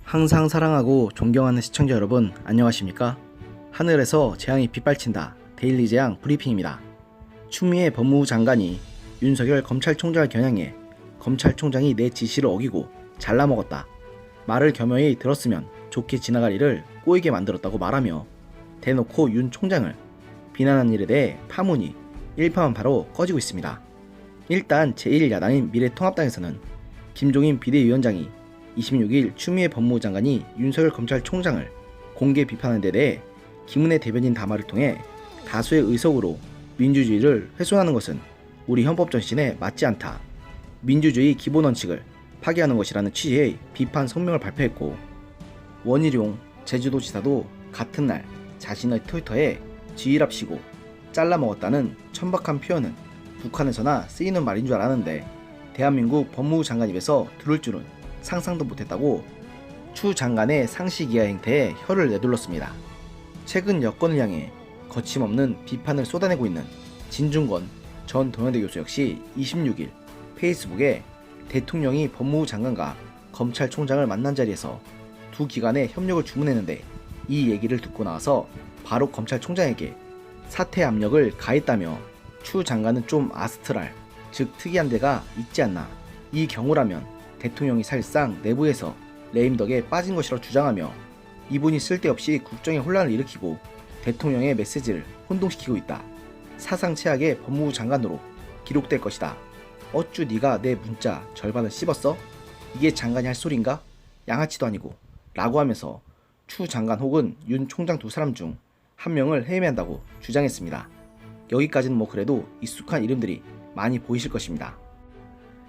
항상 사랑하고 존경하는 시청자 여러분, 안녕하십니까? 하늘에서 재앙이 빗발친다. 데일리 재앙 브리핑입니다. 추미애 법무부 장관이 윤석열 검찰총장을 겨냥해 검찰총장이 내 지시를 어기고 잘라먹었다. 말을 겸허히 들었으면 좋게 지나갈 일을 꼬이게 만들었다고 말하며 대놓고 윤 총장을 비난한 일에 대해 파문이 일파만파로 꺼지고 있습니다. 일단 제1야당인 미래통합당에서는 김종인 비대위원장이 26일 추미애 법무부 장관이 윤석열 검찰총장을 공개 비판한 데 대해 김은혜 대변인 담화를 통해 다수의 의석으로 민주주의를 훼손하는 것은 우리 헌법 전신에 맞지 않다. 민주주의 기본 원칙을 파괴하는 것이라는 취지의 비판 성명을 발표했고, 원희룡 제주도지사도 같은 날 자신의 트위터에 지휘랍시고 잘라먹었다는 천박한 표현은 북한에서나 쓰이는 말인 줄 알았는데 대한민국 법무부 장관 입에서 들을 줄은 상상도 못했다고 추 장관의 상식이하 행태에 혀를 내둘렀습니다. 최근 여권을 향해 거침없는 비판을 쏟아내고 있는 진중권 전 동양대 교수 역시 26일 페이스북에 대통령이 법무부 장관과 검찰총장을 만난 자리에서 두 기관의 협력을 주문했는데 이 얘기를 듣고 나와서 바로 검찰총장에게 사퇴 압력을 가했다며 추 장관은 좀 아스트랄, 즉 특이한 데가 있지 않나. 이 경우라면 대통령이 사실상 내부에서 레임덕에 빠진 것이라고 주장하며 이분이 쓸데없이 국정에 혼란을 일으키고 대통령의 메시지를 혼동시키고 있다. 사상 최악의 법무부 장관으로 기록될 것이다. 어쭈 네가 내 문자 절반을 씹었어? 이게 장관이 할 소린가? 양아치도 아니고 라고 하면서 추 장관 혹은 윤 총장 두 사람 중 한 명을 해임한다고 주장했습니다. 여기까지는 뭐 그래도 익숙한 이름들이 많이 보이실 것입니다.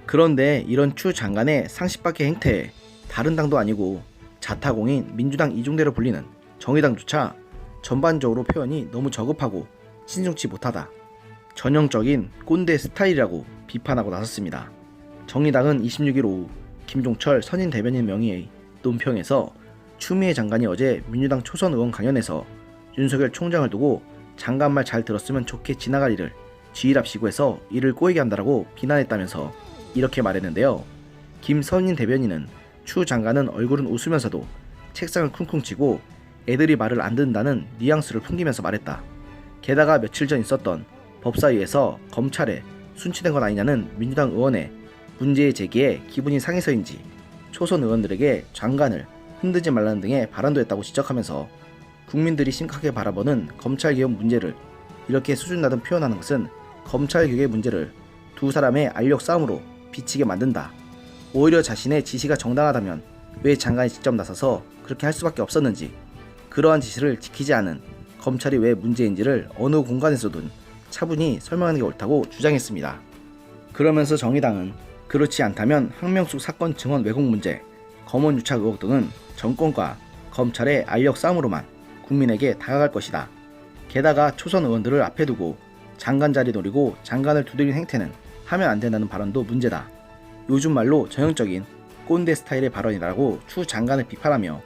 그런데 이런 추 장관의 상식 밖의 행태에 다른 당도 아니고 자타공인 민주당 이중대로 불리는 정의당조차 전반적으로 표현이 너무 저급하고 신중치 못하다. 전형적인 꼰대 스타일이라고 비판하고 나섰습니다. 정의당은 26일 오후 김종철 선임 대변인 명의의 논평에서 추미애 장관이 어제 민주당 초선 의원 강연에서 윤석열 총장을 두고 장관 말 잘 들었으면 좋게 지나갈 일을 지휘랍시고 해서 일을 꼬이게 한다라고 비난했다면서 이렇게 말했는데요. 김 선임 대변인은 추 장관은 얼굴은 웃으면서도 책상을 쿵쿵 치고 애들이 말을 안 듣는다는 뉘앙스를 풍기면서 말했다. 게다가 며칠 전 있었던 법사위에서 검찰에 순치된 것 아니냐는 민주당 의원의 문제 제기에 기분이 상해서인지 초선 의원들에게 장관을 흔들지 말라는 등의 발언도 했다고 지적하면서 국민들이 심각하게 바라보는 검찰개혁 문제를 이렇게 수준 낮은 표현하는 것은 검찰개혁의 문제를 두 사람의 알력 싸움으로 비치게 만든다. 오히려 자신의 지시가 정당하다면 왜 장관이 직접 나서서 그렇게 할 수밖에 없었는지, 그러한 지시를 지키지 않은 검찰이 왜 문제인지를 어느 공간에서든 차분히 설명하는 게 옳다고 주장했습니다. 그러면서 정의당은 그렇지 않다면 항명수 사건 증언 왜곡 문제, 검언 유착 의혹 등은 정권과 검찰의 알력 싸움으로만 국민에게 다가갈 것이다. 게다가 초선 의원들을 앞에 두고 장관 자리 노리고 장관을 두드린 행태는 하면 안 된다는 발언도 문제다. 요즘 말로 전형적인 꼰대 스타일의 발언이라고 추 장관을 비판하며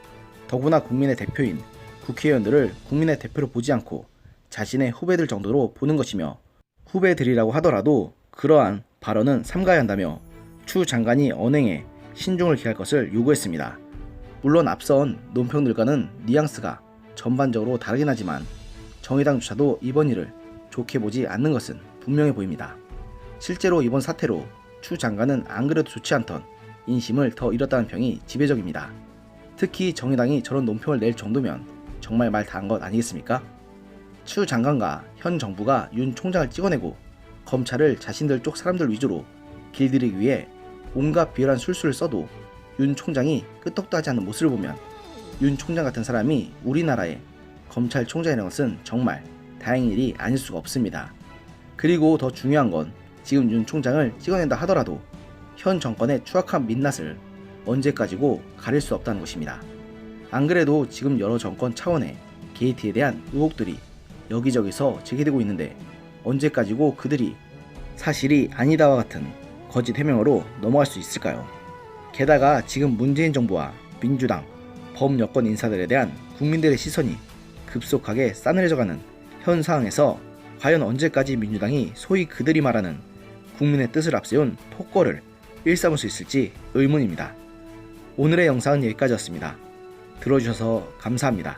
더구나 국민의 대표인 국회의원들을 국민의 대표로 보지 않고 자신의 후배들 정도로 보는 것이며 후배들이라고 하더라도 그러한 발언은 삼가야 한다며 추 장관이 언행에 신중을 기할 것을 요구했습니다. 물론 앞선 논평들과는 뉘앙스가 전반적으로 다르긴 하지만 정의당조차도 이번 일을 좋게 보지 않는 것은 분명해 보입니다. 실제로 이번 사태로 추 장관은 안 그래도 좋지 않던 인심을 더 잃었다는 평이 지배적입니다. 특히 정의당이 저런 논평을 낼 정도면 정말 말 다 한 것 아니겠습니까? 추 장관과 현 정부가 윤 총장을 찍어내고 검찰을 자신들 쪽 사람들 위주로 길들이기 위해 온갖 비열한 술수를 써도 윤 총장이 끄떡도 하지 않는 모습을 보면 윤 총장 같은 사람이 우리나라의 검찰총장이라는 것은 정말 다행인 일이 아닐 수가 없습니다. 그리고 더 중요한 건 지금 윤 총장을 찍어낸다 하더라도 현 정권의 추악한 민낯을 언제까지고 가릴 수 없다는 것입니다. 안 그래도 지금 여러 정권 차원의 게이트에 대한 의혹들이 여기저기서 제기되고 있는데 언제까지고 그들이 사실이 아니다와 같은 거짓 해명으로 넘어갈 수 있을까요? 게다가 지금 문재인 정부와 민주당, 범여권 인사들에 대한 국민들의 시선이 급속하게 싸늘해져가는 현 상황에서 과연 언제까지 민주당이 소위 그들이 말하는 국민의 뜻을 앞세운 폭거를 일삼을 수 있을지 의문입니다. 오늘의 영상은 여기까지였습니다. 들어주셔서 감사합니다.